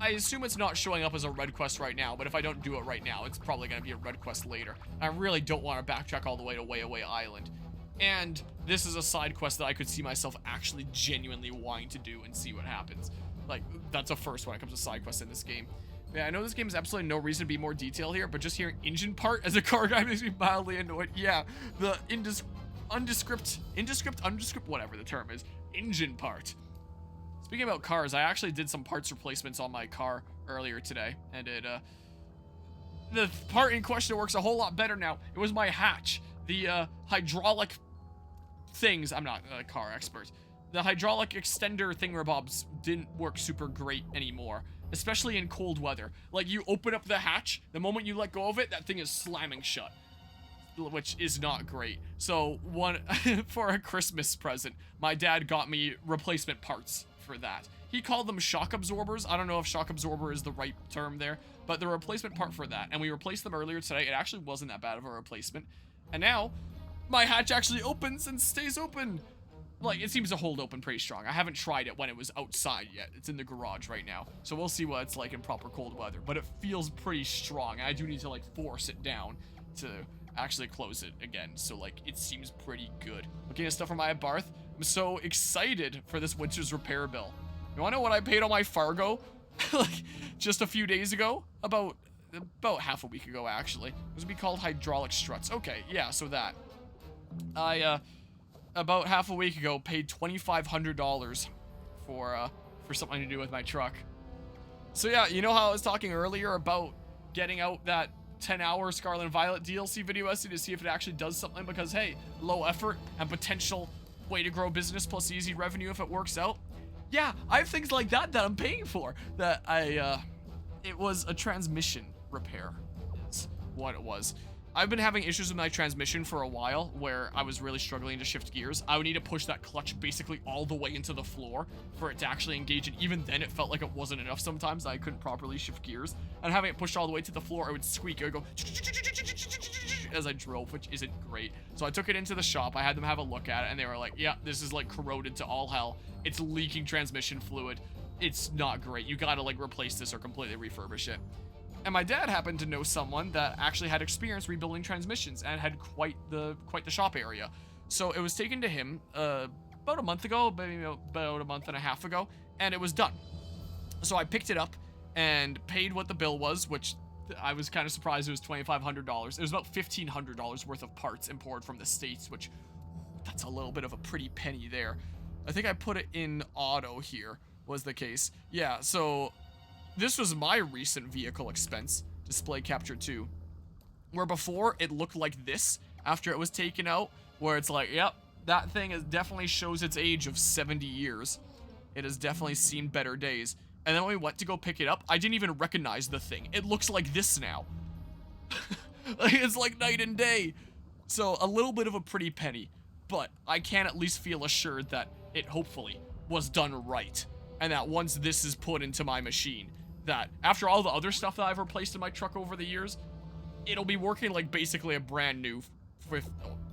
I assume it's not showing up as a red quest right now, but if I don't do it right now, it's probably going to be a red quest later. I really don't want to backtrack all the way to Way Away Island. And this is a side quest that I could see myself actually genuinely wanting to do and see what happens. Like, that's a first when it comes to side quests in this game. Yeah, I know this game has absolutely no reason to be more detailed here, but just hearing engine part as a car guy makes me mildly annoyed. Yeah, the indescript, whatever the term is, engine part. Speaking about cars, I actually did some parts replacements on my car earlier today, and the part in question works a whole lot better now. It was my hatch. The hydraulic things, I'm not a car expert. The hydraulic extender thingamabobs didn't work super great anymore, especially in cold weather. Like, you open up the hatch, the moment you let go of it, that thing is slamming shut, which is not great. So for a Christmas present, my dad got me replacement parts for that. He called them shock absorbers. I don't know if shock absorber is the right term there, but the replacement part for that. And we replaced them earlier today. It actually wasn't that bad of a replacement. And now my hatch actually opens and stays open. Like, it seems to hold open pretty strong. I haven't tried it when it was outside yet. It's in the garage right now. So we'll see what it's like in proper cold weather. But it feels pretty strong. I do need to, like, force it down to actually close it again. So, like, it seems pretty good. Looking at stuff from my Barth, I'm so excited for this winter's repair bill. You wanna know what I paid on my Fargo? Like, just a few days ago? About half a week ago, actually. It was gonna be called hydraulic struts. Okay, yeah, so that. I, about half a week ago, paid $2,500 for something to do with my truck. So yeah, you know how I was talking earlier about getting out that 10-hour Scarlet and Violet DLC video essay to see if it actually does something, because hey, low effort and potential way to grow business plus easy revenue if it works out. Yeah, I have things like that I'm paying for. That it was a transmission repair is what it was. I've been having issues with my transmission for a while where I was really struggling to shift gears. I would need to push that clutch basically all the way into the floor for it to actually engage, and even then it felt like it wasn't enough sometimes. I couldn't properly shift gears, and having it pushed all the way to the floor, it would squeak. It would go as I drove, which isn't great. So I took it into the shop. I had them have a look at it, and they were like, yeah, this is like corroded to all hell. It's leaking transmission fluid. It's not great. You gotta like replace this or completely refurbish it. And my dad happened to know someone that actually had experience rebuilding transmissions and had quite the shop area. So it was taken to him about a month ago, maybe about a month and a half ago, and it was done. So I picked it up and paid what the bill was, which I was kind of surprised it was $2,500. It was about $1,500 worth of parts imported from the States, which that's a little bit of a pretty penny there. I think I put it in auto here was the case. Yeah, so this was my recent vehicle expense, display capture 2, where before it looked like this after it was taken out, where it's like, yep, that thing definitely shows its age of 70 years. It has definitely seen better days. And then when we went to go pick it up, I didn't even recognize the thing. It looks like this now. Like, it's like night and day. So a little bit of a pretty penny, but I can at least feel assured that it hopefully was done right. And that once this is put into my machine, that after all the other stuff that I've replaced in my truck over the years, it'll be working like basically a brand new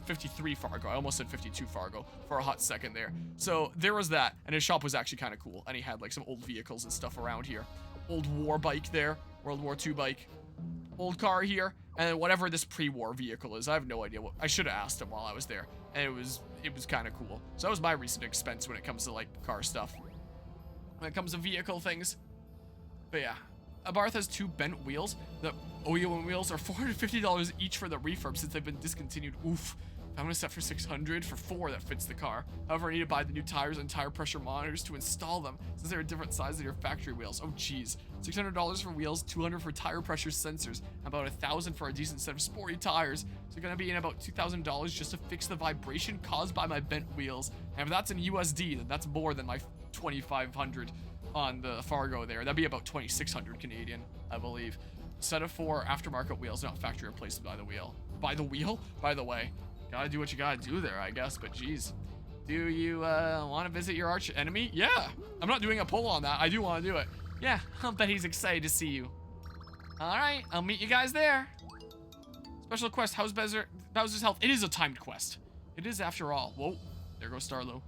53 Fargo. I almost said 52 Fargo for a hot second there. So there was that, and his shop was actually kind of cool, and he had like some old vehicles and stuff around here. Old war bike there, World War II bike, old car here, and then whatever this pre-war vehicle is. I have no idea what. I should have asked him while I was there, and it was kind of cool. So that was my recent expense when it comes to like car stuff. When it comes to vehicle things. But yeah, Abarth has 2 bent wheels. The OEM wheels are $450 each for the refurb since they've been discontinued. Oof. I'm gonna set for $600 for 4 that fits the car. However, I need to buy the new tires and tire pressure monitors to install them since they're a different size than your factory wheels. Oh geez. $600 for wheels, $200 for tire pressure sensors, about $1,000 for a decent set of sporty tires. So you're gonna be in about $2,000 just to fix the vibration caused by my bent wheels. And if that's in USD, then that's more than my $2,500 on the Fargo there. That'd be about 2,600 Canadian, I believe. Set of 4 aftermarket wheels, not factory replaced by the wheel. By the wheel? By the way. Gotta do what you gotta do there, I guess, but geez. Do you want to visit your arch enemy? Yeah! I'm not doing a poll on that. I do want to do it. Yeah, I'll bet he's excited to see you. Alright, I'll meet you guys there. Special quest, how's Bowser's health? It is a timed quest. It is after all. Whoa, there goes Starlo.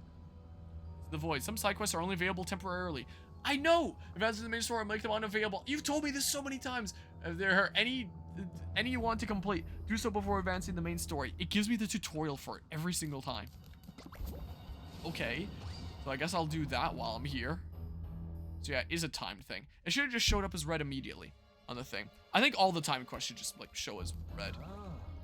The Void. Some side quests are only available temporarily. I know! Advance to the main story and make them unavailable. You've told me this so many times. If there are any you want to complete, do so before advancing the main story. It gives me the tutorial for it every single time. Okay. So I guess I'll do that while I'm here. So yeah, it is a timed thing. It should have just showed up as red immediately on the thing. I think all the time quests should just like show as red.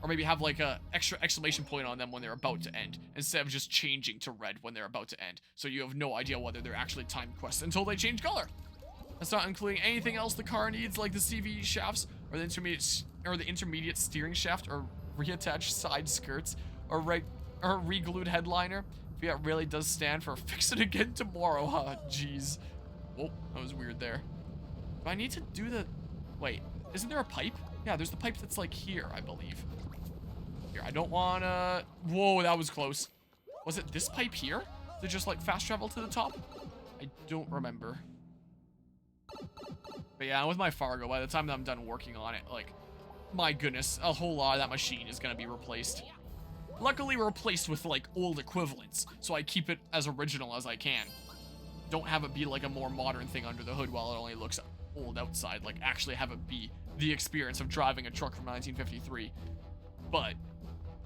Or maybe have like a extra exclamation point on them when they're about to end, instead of just changing to red when they're about to end. So you have no idea whether they're actually timed quests until they change color. That's not including anything else the car needs, like the CV shafts, or the intermediate steering shaft, or reattached side skirts, or re-glued headliner. Fiat really does stand for fix it again tomorrow, huh? Jeez. Oh, that was weird there. Do I need to do the... Wait, isn't there a pipe? Yeah, there's the pipe that's like here, I believe. Here, I don't wanna... Whoa, that was close. Was it this pipe here? To just like fast travel to the top? I don't remember. But yeah, with my Fargo, by the time that I'm done working on it, like, my goodness, a whole lot of that machine is gonna be replaced. Luckily replaced with like old equivalents, so I keep it as original as I can. Don't have it be like a more modern thing under the hood while it only looks old outside. Like actually have it be the experience of driving a truck from 1953. But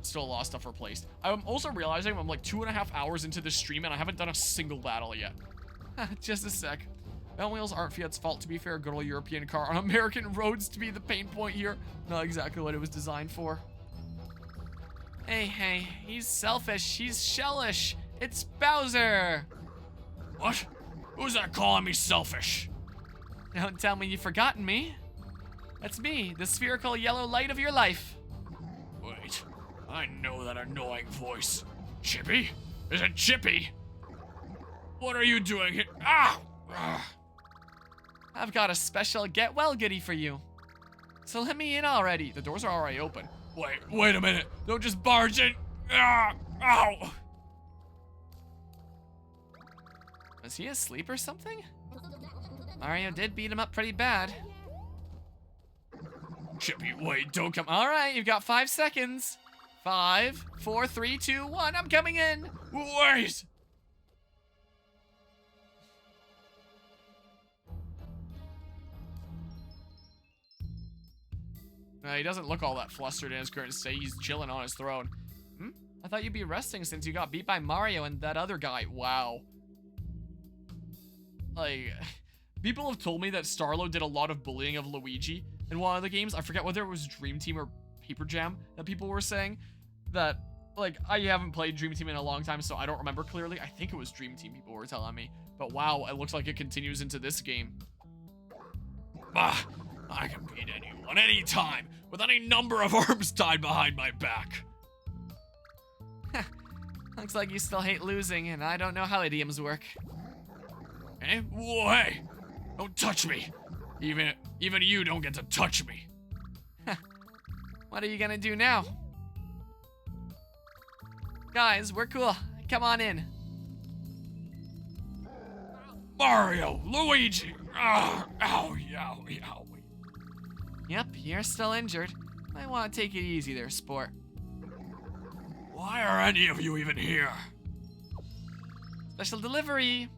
still a lot of stuff replaced. I'm also realizing I'm like 2.5 hours into this stream and I haven't done a single battle yet. Just a sec. Bell wheels aren't Fiat's fault, to be fair. Good old European car on American roads to be the pain point here. Not exactly what it was designed for. Hey, he's selfish. He's shellish. It's Bowser. What? Who's that calling me selfish? Don't tell me you've forgotten me. That's me, the spherical yellow light of your life. Wait, I know that annoying voice. Chippy? Is it Chippy? What are you doing here? Ah! I've got a special get well goodie for you. So let me in already. The doors are already open. Wait a minute. Don't just barge in. Ah! Ow! Was he asleep or something? Mario did beat him up pretty bad. Chippy, wait, don't come. All right, you've got 5 seconds. 5, 4, 3, 2, 1. I'm coming in. Wait! He doesn't look all that flustered in his current state. He's chilling on his throne. I thought you'd be resting since you got beat by Mario and that other guy. Wow. Like, people have told me that Starlo did a lot of bullying of Luigi in one of the games. I forget whether it was Dream Team or Paper Jam that people were saying. That, like, I haven't played Dream Team in a long time, so I don't remember clearly. I think it was Dream Team people were telling me. But wow, it looks like it continues into this game. Bah! I can beat anyone, anytime, with any number of arms tied behind my back. Looks like you still hate losing, and I don't know how idioms work. Eh? Whoa, hey! Don't touch me! Even you don't get to touch me. What are you gonna do now? Guys, we're cool. Come on in. Mario! Luigi! Ah! Owie, owie, owie. Yep, you're still injured. Might want to take it easy there, sport. Why are any of you even here? Special delivery.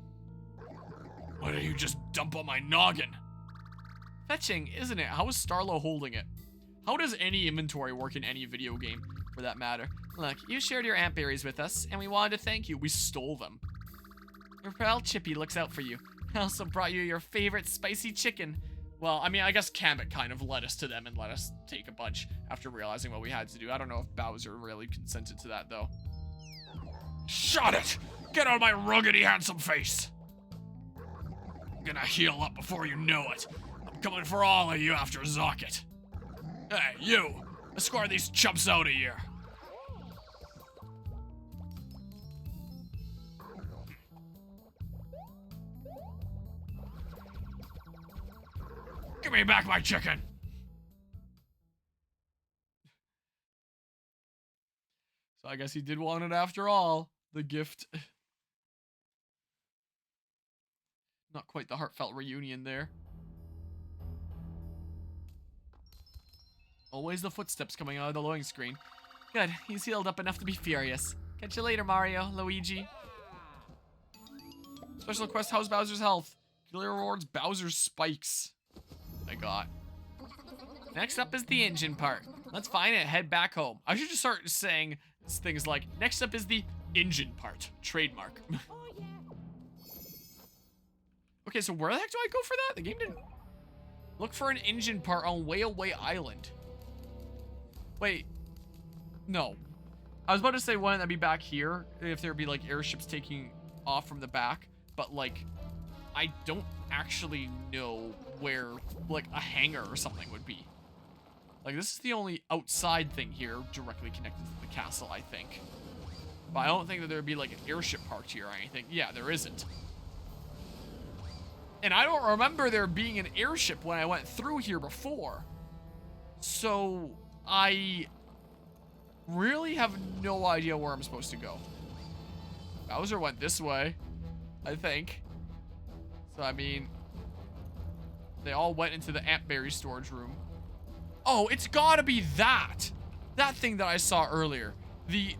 Why don't you just dump on my noggin? Fetching, isn't it? How is Starlo holding it? How does any inventory work in any video game, for that matter? Look, you shared your ant berries with us, and we wanted to thank you. We stole them. Your pal Chippy looks out for you. I also brought you your favorite spicy chicken. Well, I mean, I guess Kamek kind of led us to them and let us take a bunch after realizing what we had to do. I don't know if Bowser really consented to that, though. Shut it! Get out of my ruggedy handsome face! I'm gonna heal up before you know it. I'm coming for all of you after Zocket. Hey, you! Escort these chumps out of here. Give me back my chicken! So I guess he did want it after all. The gift. Not quite the heartfelt reunion there. Always the footsteps coming out of the loading screen. Good, he's healed up enough to be furious. Catch you later, Mario, Luigi. Special request, how's Bowser's health? Daily rewards, Bowser's spikes. I got. Next up is the engine part. Let's find it and head back home. I should just start saying things like, next up is the engine part. Trademark. Okay, so where the heck do I go for that? The game didn't... Look for an engine part on Way Away Island. Wait. No. I was about to say, wouldn't that be back here? If there'd be, like, airships taking off from the back. But, like, I don't actually know where, like, a hangar or something would be. Like, this is the only outside thing here directly connected to the castle, I think. But I don't think that there'd be, like, an airship parked here or anything. Yeah, there isn't. And I don't remember there being an airship when I went through here before. So, I really have no idea where I'm supposed to go. Bowser went this way, I think. So, I mean, they all went into the Antberry storage room. Oh, it's gotta be that! That thing that I saw earlier. The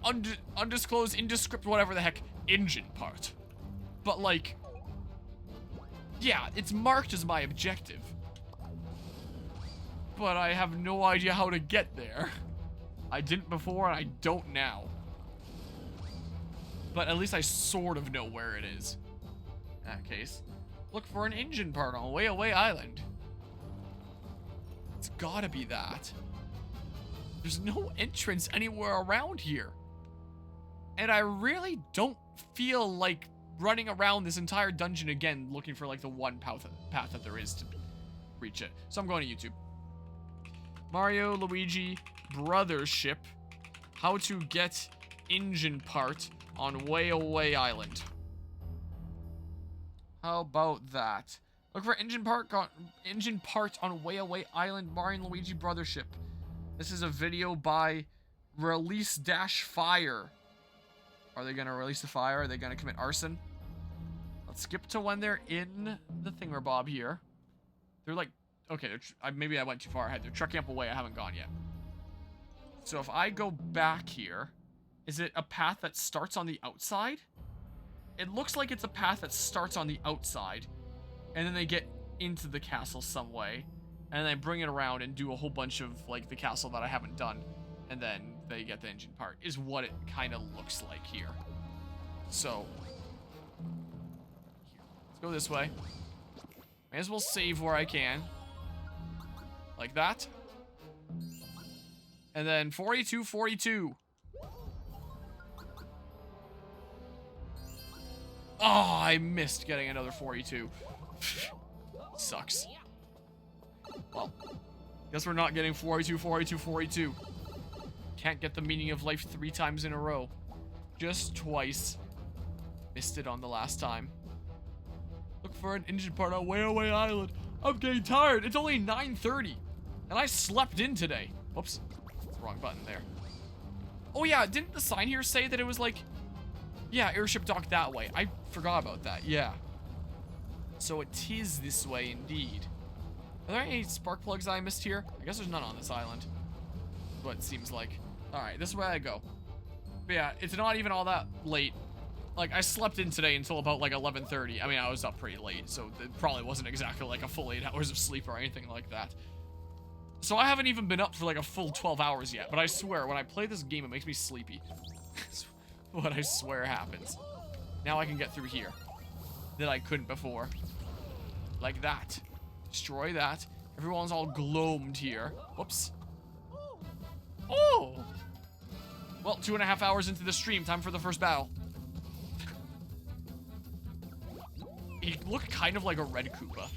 undisclosed, indescript, whatever the heck, engine part. But, like... yeah, it's marked as my objective. But I have no idea how to get there. I didn't before and I don't now. But at least I sort of know where it is. In that case, look for an engine part on Way Away Island. It's gotta be that. There's no entrance anywhere around here. And I really don't feel like running around this entire dungeon again looking for like the one path that there is to reach it. So I'm going to YouTube. Mario, Luigi, Brothership. How to get engine part on Way Away Island. How about that? Look for engine part on Way Away Island, Mario and Luigi Brothership. This is a video by Release-Fire. Are they going to release the fire? Are they going to commit arson? Let's skip to when they're in the thingamabob here. They're like... okay, maybe I went too far ahead. They're trucking up a way I haven't gone yet. So if I go back here... is it a path that starts on the outside? It looks like it's a path that starts on the outside. And then they get into the castle some way. And then I bring it around and do a whole bunch of, like, the castle that I haven't done. And then they get the engine part, is what it kind of looks like here. So, let's go this way. May as well save where I can. Like that. And then 42, 42. Oh, I missed getting another 42. Sucks. Well, guess we're not getting 42, 42, 42. Can't get the meaning of life 3 times in a row. Just twice. Missed it on the last time. Look for an engine part on Way Away Island. I'm getting tired. It's only 9:30. And I slept in today. Whoops. That's the wrong button there. Oh yeah, didn't the sign here say that it was like... yeah, airship dock that way. I forgot about that. Yeah. So it is this way indeed. Are there any spark plugs I missed here? I guess there's none on this island. What it seems like. Alright, this is where I go. But yeah, it's not even all that late. Like, I slept in today until about, like, 11:30. I mean, I was up pretty late, so it probably wasn't exactly, like, a full 8 hours of sleep or anything like that. So I haven't even been up for, like, a full 12 hours yet. But I swear, when I play this game, it makes me sleepy. That's what I swear happens. Now I can get through here. That I couldn't before. Like that. Destroy that. Everyone's all gloamed here. Whoops. Oh! Well, 2.5 hours into the stream, time for the first battle. He looked kind of like a red Koopa,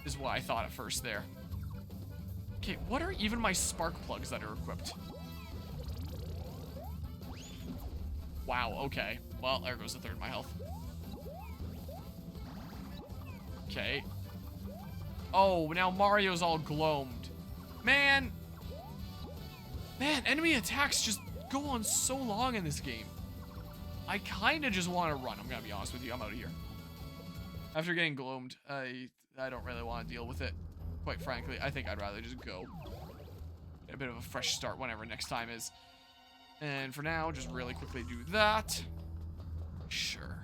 is what I thought at first there. Okay, what are even my spark plugs that are equipped? Wow, okay. Well, there goes a third of my health. Okay. Oh, now Mario's all gloamed. Man! Man, enemy attacks just go on so long in this game. I kind of just want to run, I'm going to be honest with you. I'm out of here. After getting gloamed, I don't really want to deal with it. Quite frankly, I think I'd rather just go. Get a bit of a fresh start whenever next time is. And for now, just really quickly do that. Sure.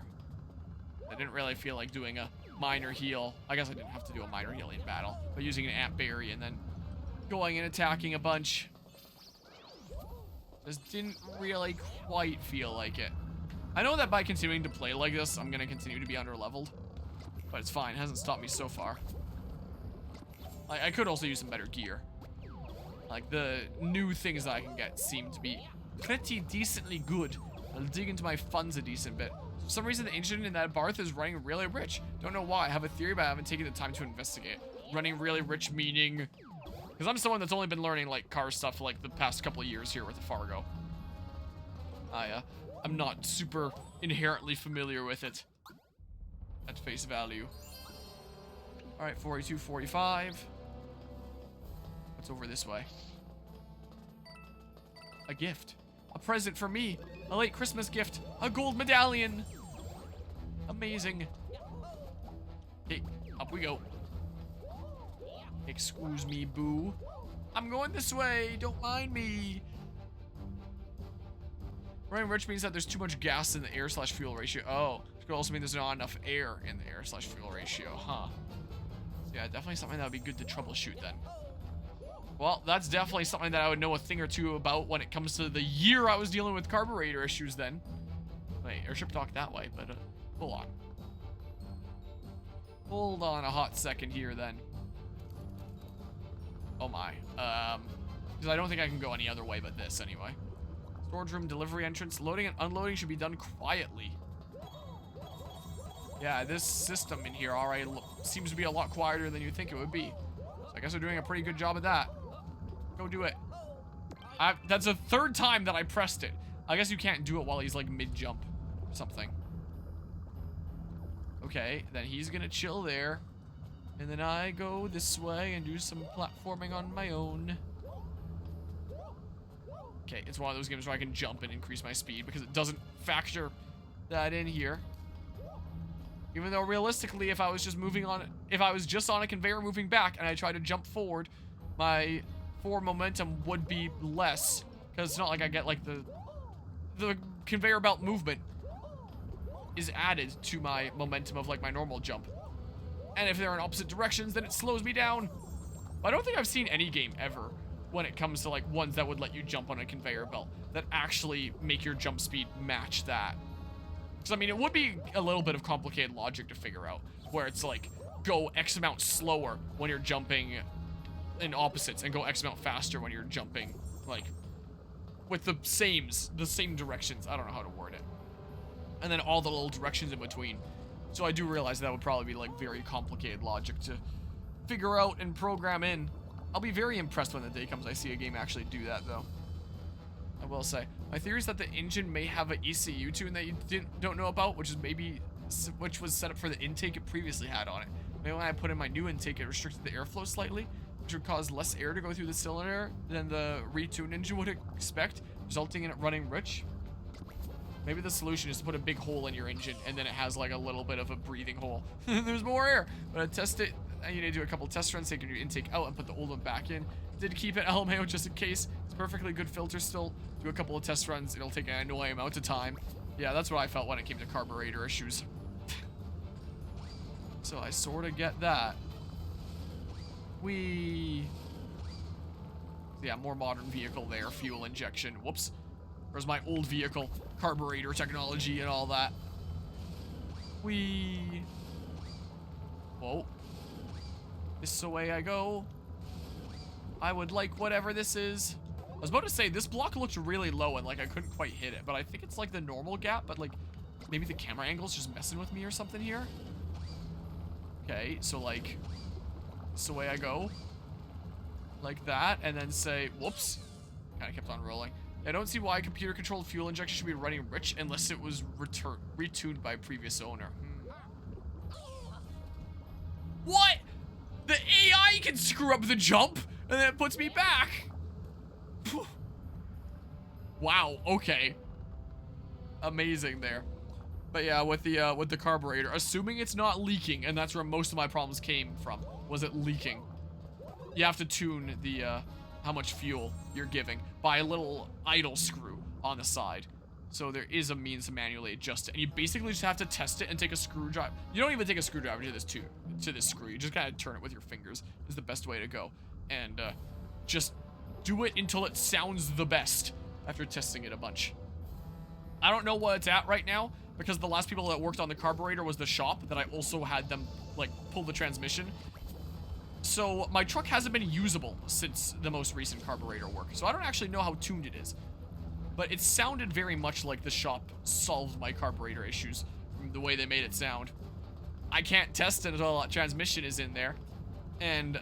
I didn't really feel like doing a minor heal. I guess I didn't have to do a minor heal in battle, but using an ant berry and then going and attacking a bunch. This didn't really quite feel like it. I know that by continuing to play like this, I'm gonna continue to be under-leveled, but it's fine. It hasn't stopped me so far. Like, I could also use some better gear. Like, the new things that I can get seem to be pretty decently good. I'll dig into my funds a decent bit. For some reason, the engine in that Barth is running really rich. Don't know why. I have a theory, but I haven't taken the time to investigate. Running really rich meaning... Because I'm someone that's only been learning, like, car stuff for, like, the past couple of years here with the Fargo. I'm not super inherently familiar with it. At face value. Alright, 42, 45. What's over this way? A gift. A present for me. A late Christmas gift. A gold medallion. Amazing. Okay, up we go. Excuse me, boo. I'm going this way. Don't mind me. Running rich means that there's too much gas in the air/fuel ratio. Oh, it could also mean there's not enough air in the air/fuel ratio, huh? So yeah, definitely something that would be good to troubleshoot then. Well, that's definitely something that I would know a thing or two about when it comes to the year I was dealing with carburetor issues then. Wait, airship dock that way, but hold on. Hold on a hot second here then. Oh my. Because I don't think I can go any other way but this anyway. Storage room, delivery entrance. Loading and unloading should be done quietly. Yeah, this system in here already seems to be a lot quieter than you'd think it would be. So I guess we're doing a pretty good job at that. Go do it. That's the third time that I pressed it. I guess you can't do it while he's like mid-jump or something. Okay, then he's gonna chill there. And then I go this way and do some platforming on my own. Okay, it's one of those games where I can jump and increase my speed because it doesn't factor that in here. Even though realistically, if I was just on a conveyor moving back and I try to jump forward, my forward momentum would be less. Because it's not like I get like the conveyor belt movement is added to my momentum of like my normal jump. And if they're in opposite directions, then it slows me down. But I don't think I've seen any game ever when it comes to like ones that would let you jump on a conveyor belt that actually make your jump speed match that. Because I mean, it would be a little bit of complicated logic to figure out where it's like go X amount slower when you're jumping in opposites and go X amount faster when you're jumping like with the same directions. I don't know how to word it. And then all the little directions in between. So I do realize that would probably be like very complicated logic to figure out and program in. I'll be very impressed when the day comes I see a game actually do that though. I will say. My theory is that the engine may have an ECU tune that you don't know about, which was set up for the intake it previously had on it. Maybe when I put in my new intake, it restricted the airflow slightly, which would cause less air to go through the cylinder than the retuned engine would expect, resulting in it running rich. Maybe the solution is to put a big hole in your engine and then it has like a little bit of a breathing hole. There's more air. But I test it. You need to do a couple test runs, take your intake out and put the old one back in. Did keep it LMAO just in case. It's a perfectly good filter still. Do a couple of test runs. It'll take an annoying amount of time. Yeah, that's what I felt when it came to carburetor issues. So I sort of get that. Yeah, more modern vehicle there. Fuel injection. Whoops. Where's my old vehicle? Carburetor technology and all that. Whoa. This is the way I go. I would like whatever this is. I was about to say, this block looked really low and like I couldn't quite hit it, but I think it's like the normal gap, but like maybe the camera angle's just messing with me or something here. Okay, so like, this is the way I go. Like that, and then say, whoops. Kind of kept on rolling. I don't see why computer-controlled fuel injection should be running rich unless it was retuned by a previous owner. What? The AI can screw up the jump, and then it puts me back. Wow. Okay. Amazing there. But yeah, with the carburetor, assuming it's not leaking, and that's where most of my problems came from, was it leaking. You have to tune the how much fuel you're giving by a little idle screw on the side. So there is a means to manually adjust it. And you basically just have to test it and take a screwdriver. You don't even take a screwdriver to this screw. You just kind of turn it with your fingers is the best way to go. And just do it until it sounds the best after testing it a bunch. I don't know what it's at right now because the last people that worked on the carburetor was the shop that I also had them like pull the transmission. So my truck hasn't been usable since the most recent carburetor work. So I don't actually know how tuned it is. But it sounded very much like the shop solved my carburetor issues from the way they made it sound. I can't test it until that transmission is in there. And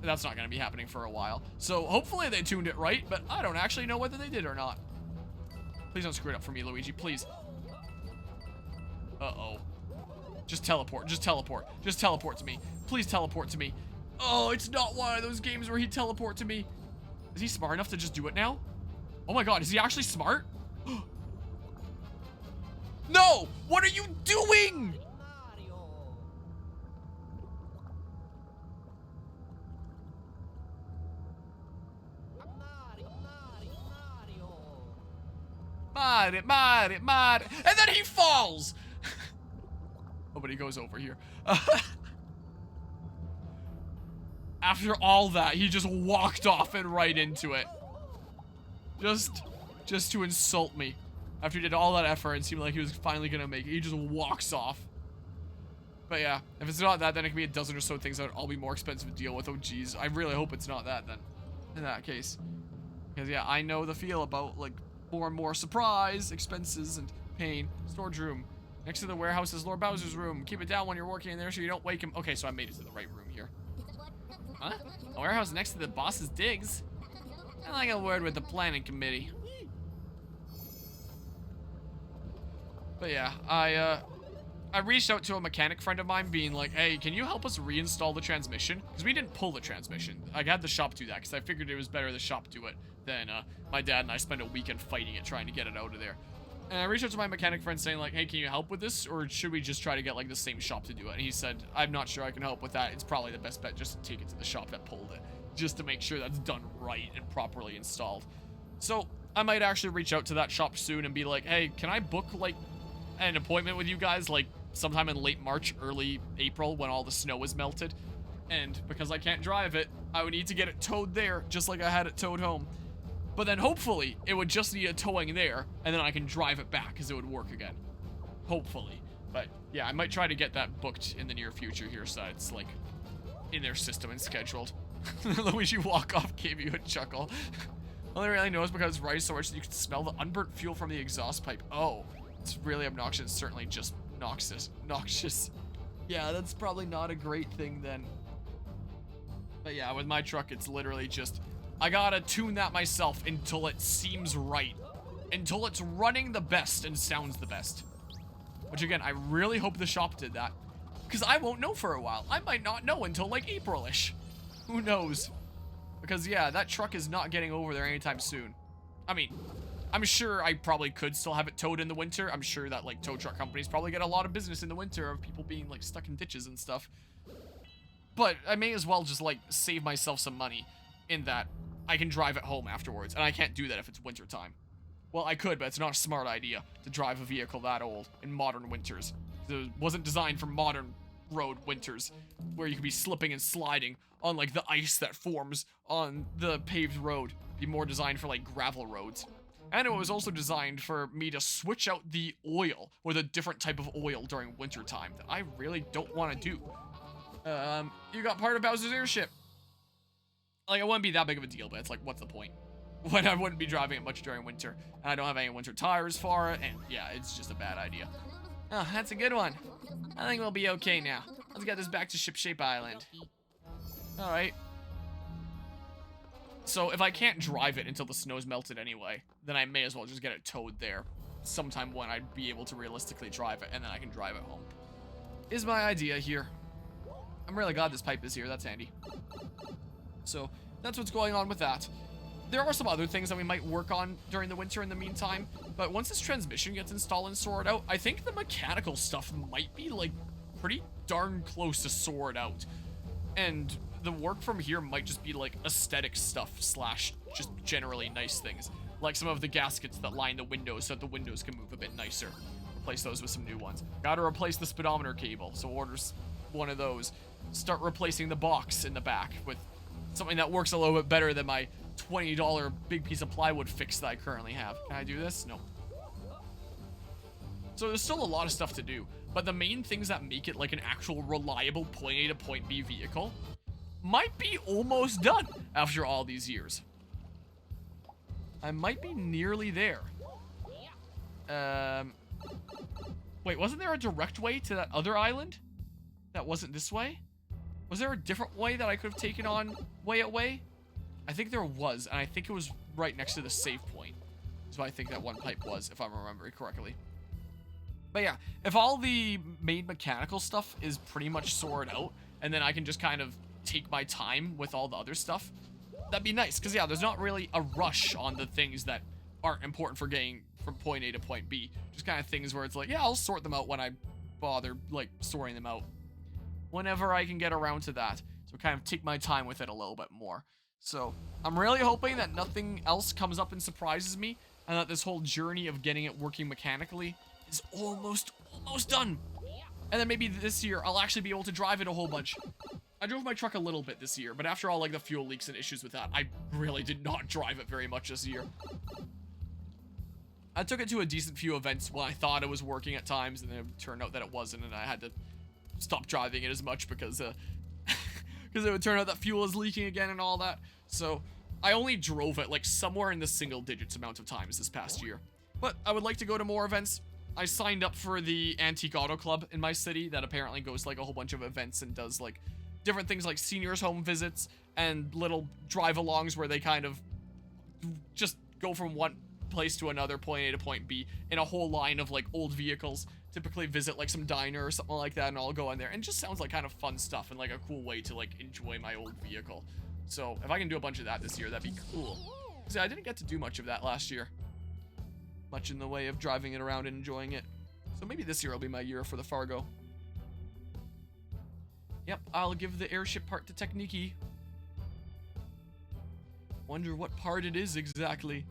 that's not going to be happening for a while. So hopefully they tuned it right, but I don't actually know whether they did or not. Please don't screw it up for me, Luigi, please. Uh-oh. Just teleport, just teleport. Just teleport to me. Please teleport to me. Oh, it's not one of those games where he teleport to me. Is he smart enough to just do it now? Oh my god, is he actually smart? No! What are you doing? Mare. And then he falls! Oh, but he goes over here. After all that, he just walked off and right into it. Just to insult me. After he did all that effort and seemed like he was finally gonna make it, he just walks off. But yeah, if it's not that, then it can be a dozen or so things that would all be more expensive to deal with. Oh geez, I really hope it's not that then. In that case. Because yeah, I know the feel about like more and more surprise, expenses, and pain. Storage room. Next to the warehouse is Lord Bowser's room. Keep it down when you're working in there so you don't wake him. Okay, so I made it to the right room here. Huh? A warehouse next to the boss's digs? I like a word with the planning committee. But yeah, I reached out to a mechanic friend of mine being like, hey, can you help us reinstall the transmission? Because we didn't pull the transmission. I had the shop do that because I figured it was better the shop do it than my dad and I spent a weekend fighting it, trying to get it out of there. And I reached out to my mechanic friend saying like, hey, can you help with this? Or should we just try to get like the same shop to do it? And he said, I'm not sure I can help with that. It's probably the best bet just to take it to the shop that pulled it, just to make sure that's done right and properly installed. So I might actually reach out to that shop soon and be like, hey, can I book like an appointment with you guys like sometime in late March, early April when all the snow is melted? And because I can't drive it, I would need to get it towed there just like I had it towed home. But then hopefully it would just need a towing there and then I can drive it back because it would work again. Hopefully. But yeah, I might try to get that booked in the near future here so it's like in their system and scheduled. Luigi walk off gave you a chuckle. All I really know is because it's right so much that you can smell the unburnt fuel from the exhaust pipe. Oh, it's really obnoxious. It's certainly just noxious. Yeah, that's probably not a great thing then. But yeah, with my truck, it's literally just, I gotta tune that myself until it seems right. Until it's running the best and sounds the best. Which again, I really hope the shop did that. Because I won't know for a while. I might not know until like April-ish. Who knows? Because yeah, that truck is not getting over there anytime soon. I mean, I'm sure I probably could still have it towed in the winter. I'm sure that like tow truck companies probably get a lot of business in the winter of people being like stuck in ditches and stuff. But I may as well just like save myself some money in that I can drive it home afterwards. And I can't do that if it's winter time. Well, I could, but it's not a smart idea to drive a vehicle that old in modern winters. It wasn't designed for modern road winters where you could be slipping and sliding on like the ice that forms on the paved road. Be more designed for like gravel roads. And it was also designed for me to switch out the oil with a different type of oil during winter time that I really don't want to do. You got part of Bowser's Airship. Like, it wouldn't be that big of a deal, but it's like, what's the point? When I wouldn't be driving it much during winter, and I don't have any winter tires for it, and yeah, it's just a bad idea. Oh, that's a good one. I think we'll be okay now. Let's get this back to Shipshape Island. Alright. So, if I can't drive it until the snow's melted anyway, then I may as well just get it towed there. Sometime when I'd be able to realistically drive it, and then I can drive it home. Is my idea here. I'm really glad this pipe is here, that's handy. So, that's what's going on with that. There are some other things that we might work on during the winter in the meantime, but once this transmission gets installed and sorted out, I think the mechanical stuff might be, like, pretty darn close to sorted out. And the work from here might just be, like, aesthetic stuff slash just generally nice things. like some of the gaskets that line the windows so that the windows can move a bit nicer. Replace those with some new ones. Gotta replace the speedometer cable, so orders one of those. Start replacing the box in the back with something that works a little bit better than my $20 big piece of plywood fix that I currently have. Can I do this? No. So there's still a lot of stuff to do, but the main things that make it like an actual reliable point A to point B vehicle might be almost done after all these years. I might be nearly there. Wait, wasn't there a direct way to that other island? That wasn't this way? Was there a different way that I could have taken on way away? I think there was, and I think it was right next to the save point. So I think that one pipe was, if I'm remembering correctly. But yeah, if all the main mechanical stuff is pretty much sorted out, and then I can just kind of take my time with all the other stuff, that'd be nice. Because yeah, there's not really a rush on the things that aren't important for getting from point A to point B. Just kind of things where it's like, yeah, I'll sort them out when I bother, like, sorting them out. Whenever I can get around to that. So kind of take my time with it a little bit more. So I'm really hoping that nothing else comes up and surprises me, and that this whole journey of getting it working mechanically is almost done. And then maybe this year I'll actually be able to drive it a whole bunch. I drove my truck a little bit this year, but after all, like, the fuel leaks and issues with that, I really did not drive it very much this year. I took it to a decent few events when I thought it was working at times, and then it turned out that it wasn't, and I had to stop driving it as much because because it would turn out that fuel is leaking again and all that. So I only drove it like somewhere in the single digits amount of times this past year. But I would like to go to more events. I signed up for the Antique Auto Club in my city that apparently goes like a whole bunch of events and does like different things like seniors home visits and little drive-alongs where they kind of just go from one place to another, point A to point B, in a whole line of like old vehicles. Typically visit like some diner or something like that, and I'll go in there, and it just sounds like kind of fun stuff and like a cool way to like enjoy my old vehicle. So if I can do a bunch of that this year, that'd be cool. Because I didn't get to do much of that last year. Much in the way of driving it around and enjoying it. So maybe this year will be my year for the Fargo. Yep, I'll give the airship part to Techniki. Wonder what part it is exactly.